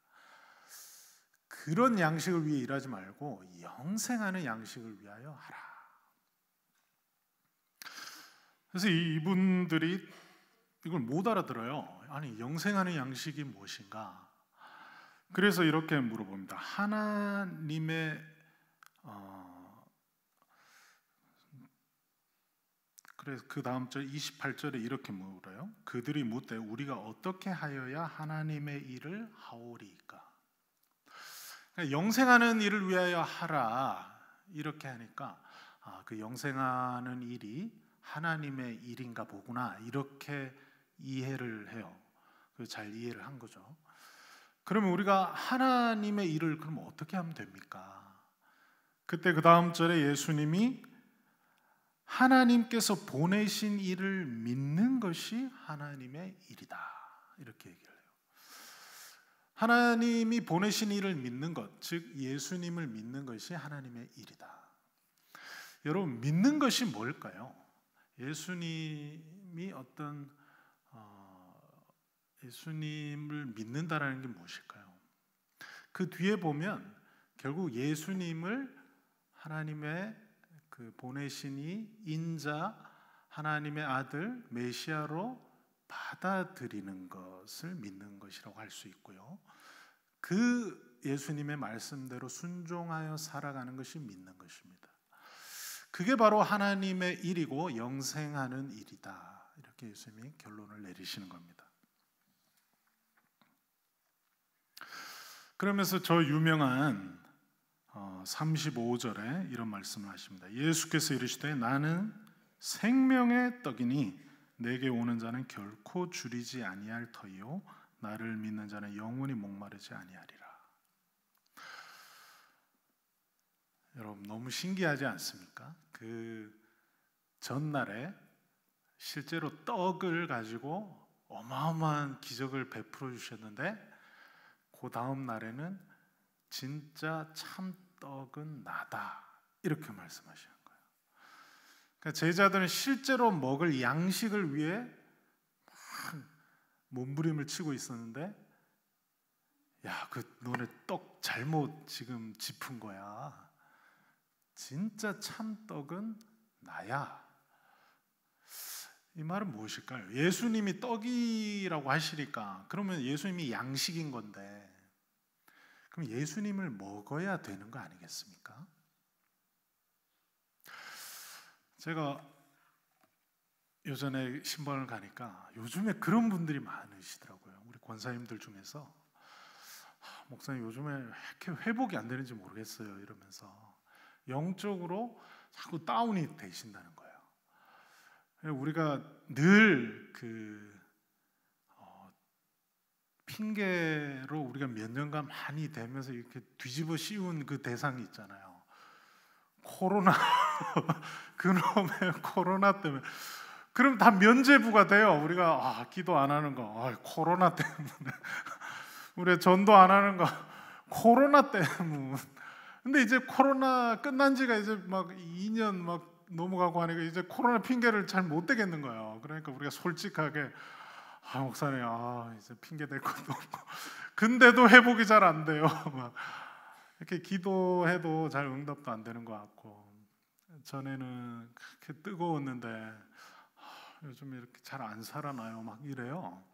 그런 양식을 위해 일하지 말고 영생하는 양식을 위하여 하라. 그래서 이분들이 이걸 못 알아들어요. 아니, 영생하는 양식이 무엇인가? 그래서 이렇게 물어봅니다. 하나님의 그래서 그 다음 절 28절에 이렇게 물어요. 그들이 묻되 우리가 어떻게 하여야 하나님의 일을 하오리까? 그러니까 영생하는 일을 위하여 하라, 이렇게 하니까 그 영생하는 일이 하나님의 일인가 보구나, 이렇게 이해를 해요. 잘 이해를 한 거죠. 그러면 우리가 하나님의 일을 그럼 어떻게 하면 됩니까? 그때 그 다음 절에 예수님이 하나님께서 보내신 일을 믿는 것이 하나님의 일이다, 이렇게 얘기를 해요. 하나님이 보내신 일을 믿는 것, 즉 예수님을 믿는 것이 하나님의 일이다. 여러분, 믿는 것이 뭘까요? 예수님이 예수님을 믿는다라는 게 무엇일까요? 그 뒤에 보면 결국 예수님을 하나님의 그 보내신이 인자, 하나님의 아들 메시아로 받아들이는 것을 믿는 것이라고 할 수 있고요. 그 예수님의 말씀대로 순종하여 살아가는 것이 믿는 것입니다. 그게 바로 하나님의 일이고 영생하는 일이다, 이렇게 예수님이 결론을 내리시는 겁니다. 그러면서 저 유명한 35절에 이런 말씀을 하십니다. 예수께서 이르시되 나는 생명의 떡이니 내게 오는 자는 결코 줄이지 아니할 터이요 나를 믿는 자는 영원히 목마르지 아니하리라. 여러분 너무 신기하지 않습니까? 그 전날에 실제로 떡을 가지고 어마어마한 기적을 베풀어 주셨는데 그 다음 날에는 진짜 참떡은 나다 이렇게 말씀하시는 거예요. 그러니까 제자들은 실제로 먹을 양식을 위해 막 몸부림을 치고 있었는데 야, 그 너네 떡 잘못 지금 짚은 거야. 진짜 참떡은 나야. 이 말은 무엇일까요? 예수님이 떡이라고 하시니까 그러면 예수님이 양식인 건데 그럼 예수님을 먹어야 되는 거 아니겠습니까? 제가 요전에 신방을 가니까 요즘에 그런 분들이 많으시더라고요. 우리 권사님들 중에서 목사님 요즘에 왜 이렇게 회복이 안 되는지 모르겠어요 이러면서 영적으로 자꾸 다운이 되신다는 거예요. 우리가 늘 핑계로 우리가 몇 년간 많이 되면서 이렇게 뒤집어 씌운 그 대상이 있잖아요. 코로나 그놈의 코로나 때문에 그럼 다 면죄부가 돼요. 우리가 기도 안 하는 거 코로나 때문에 우리 전도 안 하는 거 코로나 때문에. 근데 이제 코로나 끝난 지가 이제 막 2년 막 넘어가고 하니까 이제 코로나 핑계를 잘 못 대겠는 거예요. 그러니까 우리가 솔직하게 목사님 이제 핑계 댈 것도 없고 근데도 회복이 잘 안 돼요. 막 이렇게 기도해도 잘 응답도 안 되는 것 같고 전에는 그렇게 뜨거웠는데 요즘 이렇게 잘 안 살아나요. 막 이래요.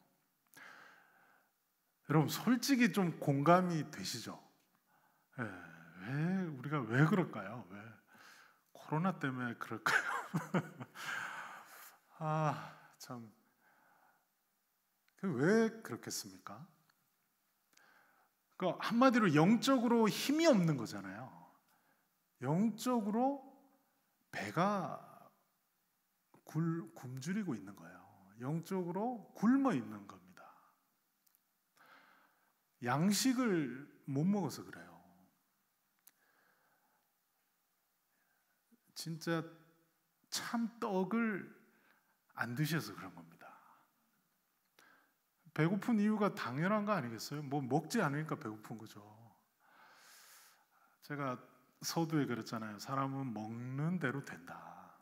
여러분 솔직히 좀 공감이 되시죠? 왜 우리가 왜 그럴까요? 왜 코로나 때문에 그럴까요? 참. 왜 그렇겠습니까? 그 한마디로 영적으로 힘이 없는 거잖아요. 영적으로 배가 굶주리고 있는 거예요. 영적으로 굶어 있는 겁니다. 양식을 못 먹어서 그래요. 진짜 참떡을 안 드셔서 그런 겁니다. 배고픈 이유가 당연한 거 아니겠어요? 뭐 먹지 않으니까 배고픈 거죠. 제가 서두에 그랬잖아요. 사람은 먹는 대로 된다.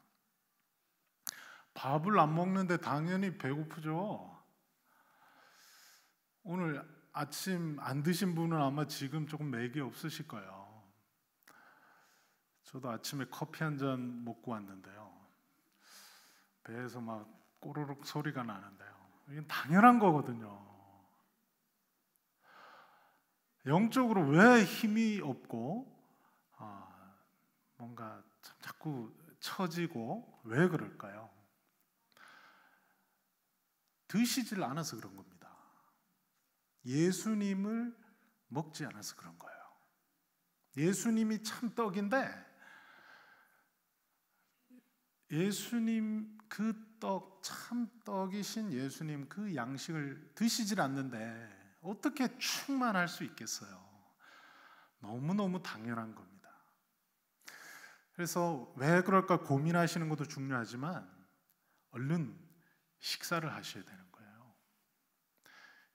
밥을 안 먹는데 당연히 배고프죠. 오늘 아침 안 드신 분은 아마 지금 조금 맥이 없으실 거예요. 저도 아침에 커피 한 잔 먹고 왔는데요. 배에서 막 꼬르륵 소리가 나는데요. 이건 당연한 거거든요. 영적으로 왜 힘이 없고 뭔가 자꾸 처지고 왜 그럴까요? 드시질 않아서 그런 겁니다. 예수님을 먹지 않아서 그런 거예요. 예수님이 참떡인데 예수님 그 떡, 참떡이신 예수님 그 양식을 드시질 않는데 어떻게 충만할 수 있겠어요? 너무너무 당연한 겁니다. 그래서 왜 그럴까 고민하시는 것도 중요하지만 얼른 식사를 하셔야 되는 거예요.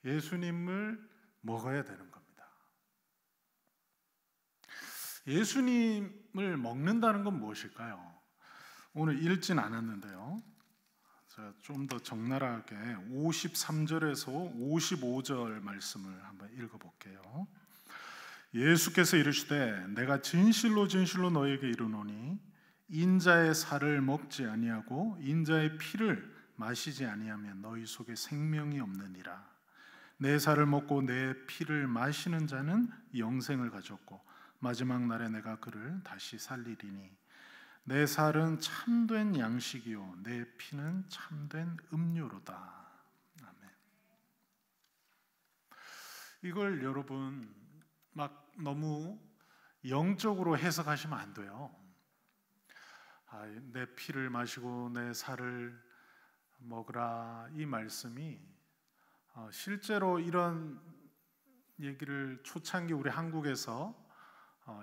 예수님을 먹어야 되는 겁니다. 예수님을 먹는다는 건 무엇일까요? 오늘 읽진 않았는데요. 좀 더 적나라하게 53절에서 55절 말씀을 한번 읽어볼게요. 예수께서 이르시되 내가 진실로 진실로 너에게 이르노니 인자의 살을 먹지 아니하고 인자의 피를 마시지 아니하면 너희 속에 생명이 없느니라. 내 살을 먹고 내 피를 마시는 자는 영생을 가졌고 마지막 날에 내가 그를 다시 살리리니 내 살은 참된 양식이요 내 피는 참된 음료로다. 아멘. 이걸 여러분 막 너무 영적으로 해석하시면 안 돼요. 내 피를 마시고 내 살을 먹으라, 이 말씀이 실제로 이런 얘기를 초창기 우리 한국에서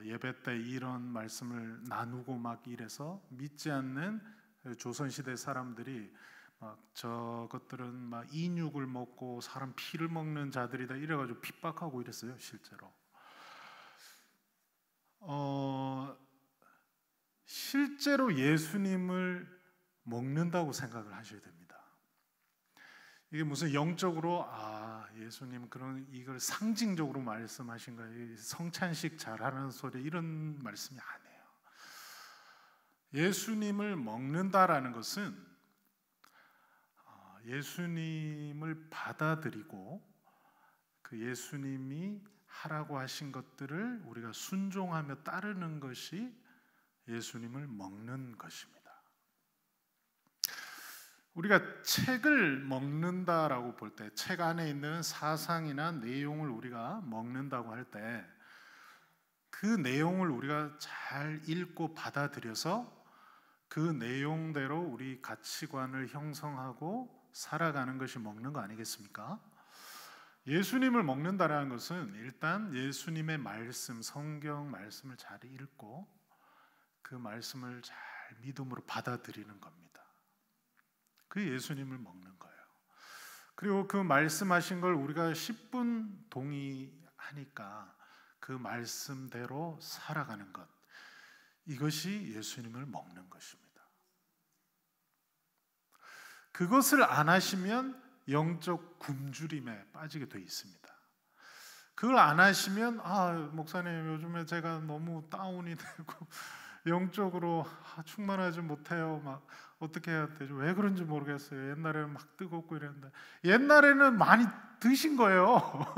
예배 때 이런 말씀을 나누고 막 이래서 믿지 않는 조선시대 사람들이 막 저것들은 막 인육을 먹고 사람 피를 먹는 자들이다 이래가지고 핍박하고 이랬어요. 실제로 실제로 예수님을 먹는다고 생각을 하셔야 됩니다. 이게 무슨 영적으로 예수님 그런 이걸 상징적으로 말씀하신 거예요. 성찬식 잘하는 소리 이런 말씀이 아니에요. 예수님을 먹는다라는 것은 예수님을 받아들이고 그 예수님이 하라고 하신 것들을 우리가 순종하며 따르는 것이 예수님을 먹는 것입니다. 우리가 책을 먹는다라고 볼 때, 책 안에 있는 사상이나 내용을 우리가 먹는다고 할 때 그 내용을 우리가 잘 읽고 받아들여서 그 내용대로 우리 가치관을 형성하고 살아가는 것이 먹는 거 아니겠습니까? 예수님을 먹는다라는 것은 일단 예수님의 말씀, 성경 말씀을 잘 읽고 그 말씀을 잘 믿음으로 받아들이는 겁니다. 그 예수님을 먹는 거예요. 그리고 그 말씀하신 걸 우리가 10분 동의하니까 그 말씀대로 살아가는 것, 이것이 예수님을 먹는 것입니다. 그것을 안 하시면 영적 굶주림에 빠지게 돼 있습니다. 그걸 안 하시면 목사님 요즘에 제가 너무 다운이 되고 영적으로 충만하지 못해요. 막 어떻게 해야 되죠? 왜 그런지 모르겠어요. 옛날에는 막 뜨겁고 이랬는데 옛날에는 많이 드신 거예요.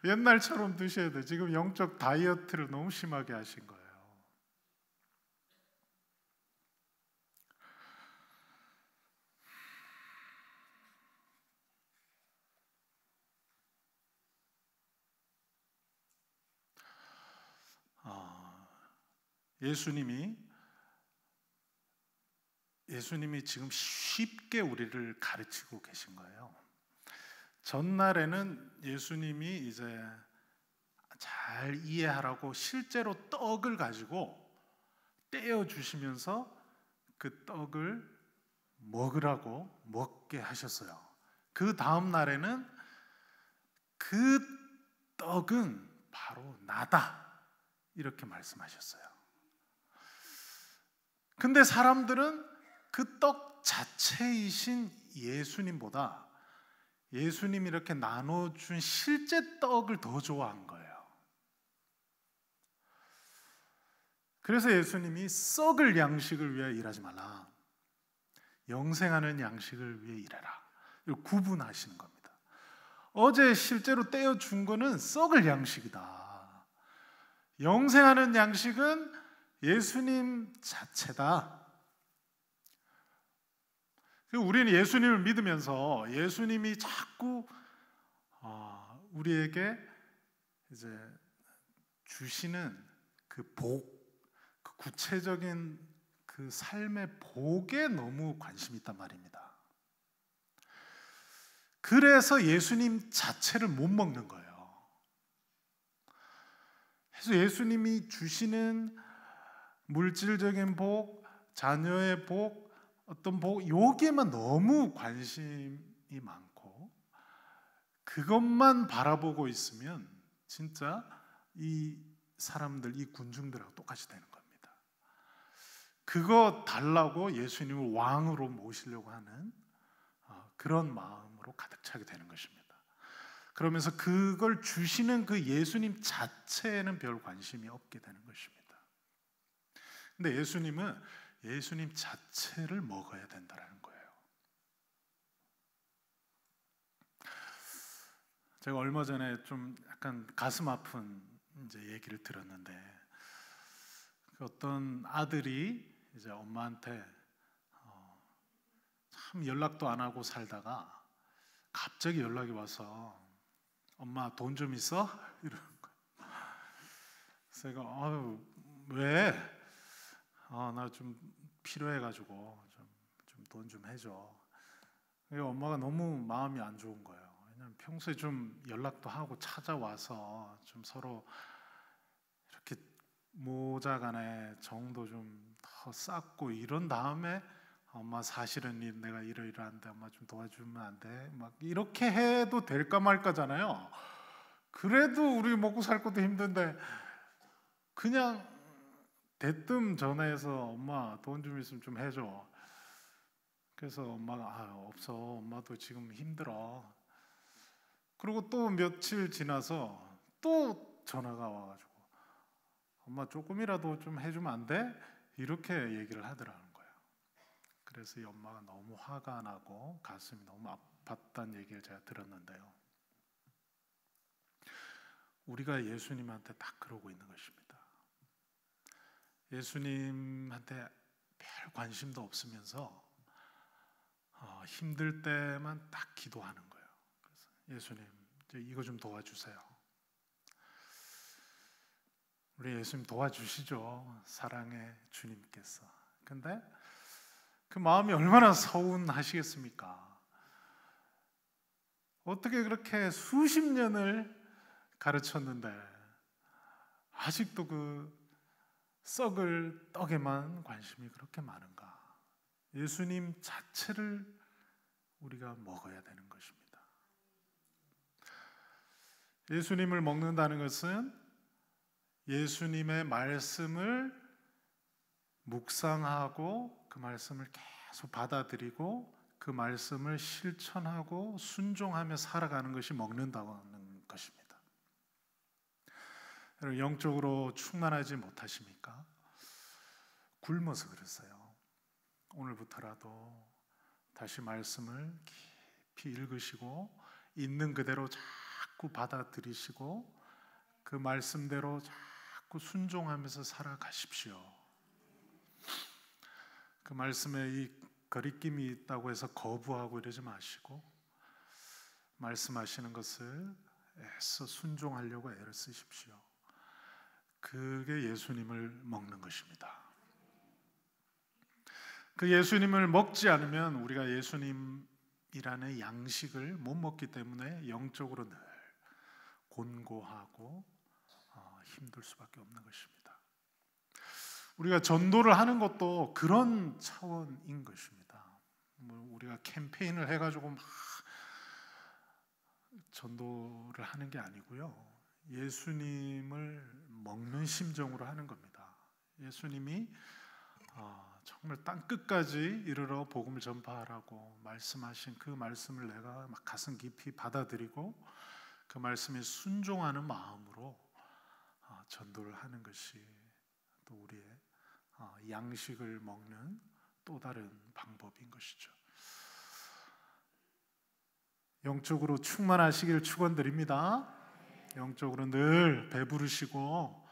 옛날처럼 드셔야 돼. 지금 영적 다이어트를 너무 심하게 하신 거예요. 예수님이 지금 쉽게 우리를 가르치고 계신 거예요. 전날에는 예수님이 이제 잘 이해하라고 실제로 떡을 가지고 떼어 주시면서 그 떡을 먹으라고 먹게 하셨어요. 그 다음 날에는 그 떡은 바로 나다 이렇게 말씀하셨어요. 근데 사람들은 그 떡 자체이신 예수님보다 예수님이 이렇게 나눠준 실제 떡을 더 좋아한 거예요. 그래서 예수님이 썩을 양식을 위해 일하지 말라, 영생하는 양식을 위해 일해라, 이걸 구분하시는 겁니다. 어제 실제로 떼어준 거는 썩을 양식이다. 영생하는 양식은 예수님 자체다. 우리는 예수님을 믿으면서 예수님이 자꾸 우리에게 이제 주시는 그 복, 그 구체적인 그 삶의 복에 너무 관심이 있단 말입니다. 그래서 예수님 자체를 못 먹는 거예요. 그래서 예수님이 주시는 물질적인 복, 자녀의 복, 어떤 복, 여기에만 너무 관심이 많고 그것만 바라보고 있으면 진짜 이 사람들, 이 군중들하고 똑같이 되는 겁니다. 그거 달라고 예수님을 왕으로 모시려고 하는 그런 마음으로 가득 차게 되는 것입니다. 그러면서 그걸 주시는 그 예수님 자체에는 별 관심이 없게 되는 것입니다. 근데 예수님은 예수님 자체를 먹어야 된다는 거예요. 제가 얼마 전에 좀 약간 가슴 아픈 이제 얘기를 들었는데 그 어떤 아들이 이제 엄마한테 참 연락도 안 하고 살다가 갑자기 연락이 와서 엄마 돈 좀 있어? 이러는 거예요. 그래서 제가 왜? 나 좀 필요해가지고 좀 돈 좀 해줘. 엄마가 너무 마음이 안 좋은 거예요. 왜냐면 평소에 좀 연락도 하고 찾아와서 좀 서로 이렇게 모자간에 정도 좀 더 쌓고 이런 다음에 엄마 사실은 내가 이러이러한데 엄마 좀 도와주면 안 돼? 막 이렇게 해도 될까 말까잖아요. 그래도 우리 먹고 살 것도 힘든데 그냥 대뜸 전화해서 엄마 돈 좀 있으면 좀 해줘. 그래서 엄마가 없어, 엄마도 지금 힘들어. 그리고 또 며칠 지나서 또 전화가 와가지고 엄마 조금이라도 좀 해주면 안 돼? 이렇게 얘기를 하더라는 거예요. 그래서 이 엄마가 너무 화가 나고 가슴이 너무 아팠다는 얘기를 제가 들었는데요. 우리가 예수님한테 딱 그러고 있는 것입니다. 예수님한테 별 관심도 없으면서 힘들 때만 딱 기도하는 거예요. 그래서 예수님, 이거 좀 도와주세요. 우리 예수님 도와주시죠. 사랑의 주님께서. 근데 그 마음이 얼마나 서운하시겠습니까? 어떻게 그렇게 수십 년을 가르쳤는데 아직도 그 썩을 떡에만 관심이 그렇게 많은가? 예수님 자체를 우리가 먹어야 되는 것입니다. 예수님을 먹는다는 것은 예수님의 말씀을 묵상하고 그 말씀을 계속 받아들이고 그 말씀을 실천하고 순종하며 살아가는 것이 먹는다는 것입니다. 여러분, 영적으로 충만하지 못하십니까? 굶어서 그랬어요. 오늘부터라도 다시 말씀을 깊이 읽으시고 있는 그대로 자꾸 받아들이시고 그 말씀대로 자꾸 순종하면서 살아가십시오. 그 말씀에 이 거리낌이 있다고 해서 거부하고 이러지 마시고 말씀하시는 것을 애써 순종하려고 애를 쓰십시오. 그게 예수님을 먹는 것입니다. 그 예수님을 먹지 않으면 우리가 예수님이라는 양식을 못 먹기 때문에 영적으로 늘 곤고하고 힘들 수밖에 없는 것입니다. 우리가 전도를 하는 것도 그런 차원인 것입니다. 우리가 캠페인을 해가지고 막 전도를 하는 게 아니고요. 예수님을 먹는 심정으로 하는 겁니다. 예수님이 정말 땅 끝까지 이르러 복음을 전파하라고 말씀하신 그 말씀을 내가 막 가슴 깊이 받아들이고 그 말씀에 순종하는 마음으로 전도를 하는 것이 또 우리의 양식을 먹는 또 다른 방법인 것이죠. 영적으로 충만하시길 축원드립니다. 영적으로 늘 배부르시고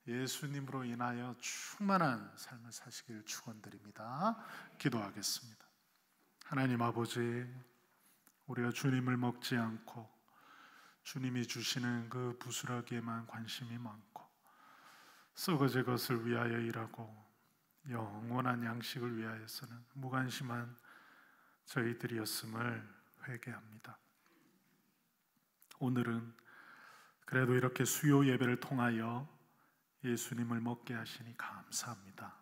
예수님으로 인하여 충만한 삶을 사시길 축원드립니다. 기도하겠습니다. 하나님 아버지, 우리가 주님을 먹지 않고 주님이 주시는 그 부스러기에만 관심이 많고 썩어질 것을 위하여 일하고 영원한 양식을 위하여서는 무관심한 저희들이었음을 회개합니다. 오늘은 그래도 이렇게 수요 예배를 통하여 예수님을 먹게 하시니 감사합니다.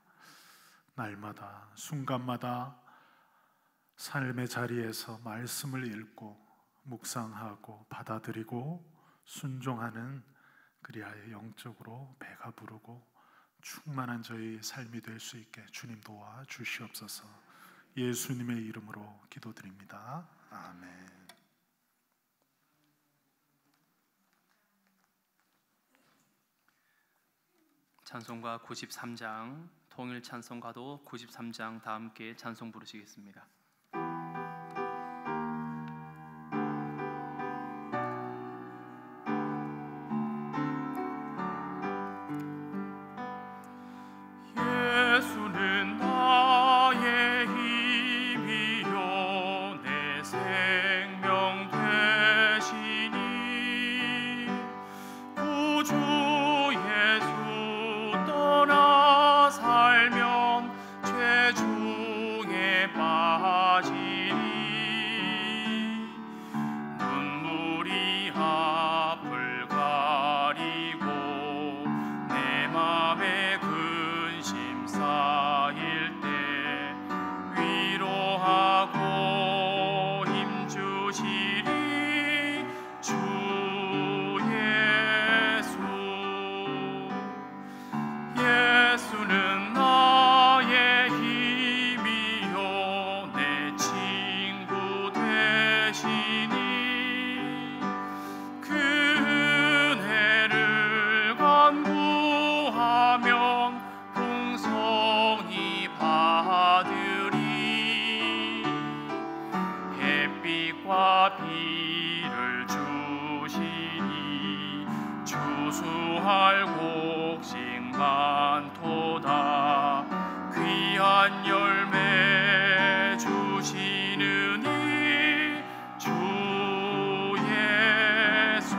날마다 순간마다 삶의 자리에서 말씀을 읽고 묵상하고 받아들이고 순종하는 그리하여 영적으로 배가 부르고 충만한 저희 삶이 될 수 있게 주님 도와 주시옵소서. 예수님의 이름으로 기도드립니다. 아멘. 찬송가 93장, 통일 찬송가도 93장 다 함께 찬송 부르시겠습니다. 귀한 열매 주시는 이 주 예수.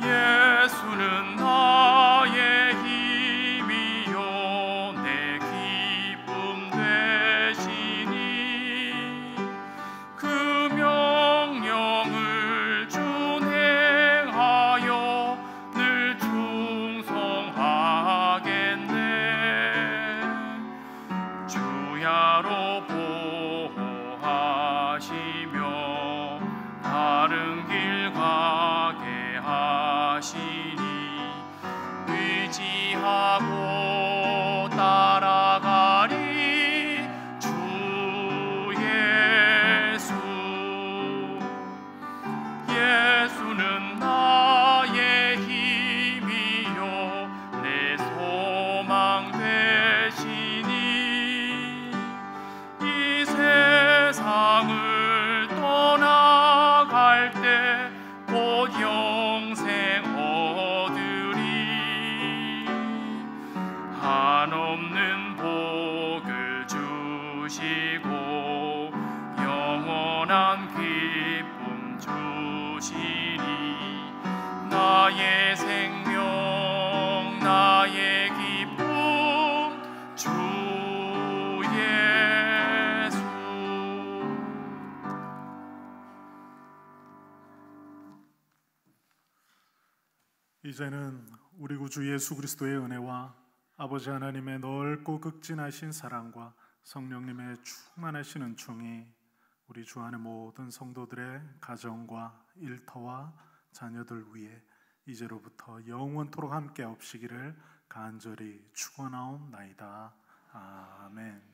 예수는 나의 힘이요 내 기쁨 되시니 그 명령을 준행하여 늘 충성하겠네. 주야로 보호하시며 다른 길 가게 하시니 의지하고 따라가리 주 예수. 예수는 나의 힘이요 내 소망 되시니 이 세상을 떠나갈 때 곧 영생 얻으리. 한없는 복을 주시고 영원한 기쁨 주시니 나의 생명 나의 기쁨 주 예수. 이제는 우리 구주 예수 그리스도의 은혜와 아버지 하나님의 넓고 극진하신 사랑과 성령님의 충만하신 은총이 우리 주 안의 모든 성도들의 가정과 일터와 자녀들 위에 이제로부터 영원토록 함께 없시기를 간절히 축원하옵나이다. 아멘.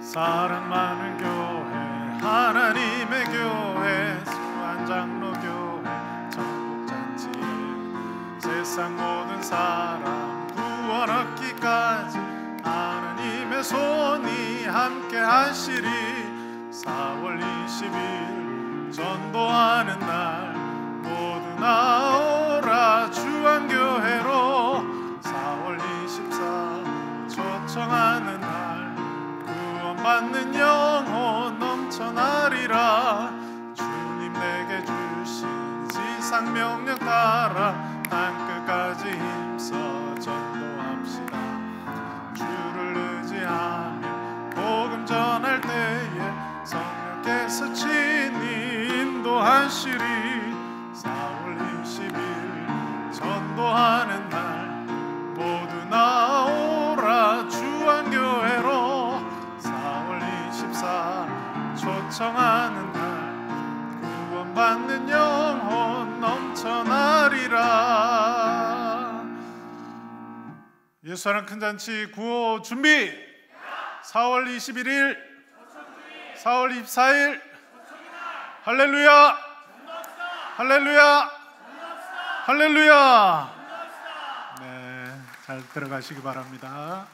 사랑 많은 교회 하나님의 교회 수완장로 교회 전국잔치 세상 모든 사람 구원 얻기까지 하나님의 손이 함께 하시리. 4월 20일 전도하는 날 모두 나오라 주안교회로. 4월 24 초청하는 날 받는 영혼 넘쳐나리라. 주님 내게 주신 지상 명령 따라 땅끝까지 힘써 전도합시다. 주를 의지하며 복음 전할 때에 성령께서 친히 인도하시리. 4월 20일 전도하는 날 모두 나오라 주안교회로. 초청하는 날 구원받는 영혼 넘쳐나리라. 예수사랑 큰잔치 구호 준비. 4월 21일 4월 24일 할렐루야 할렐루야 할렐루야. 네, 잘 들어가시기 바랍니다.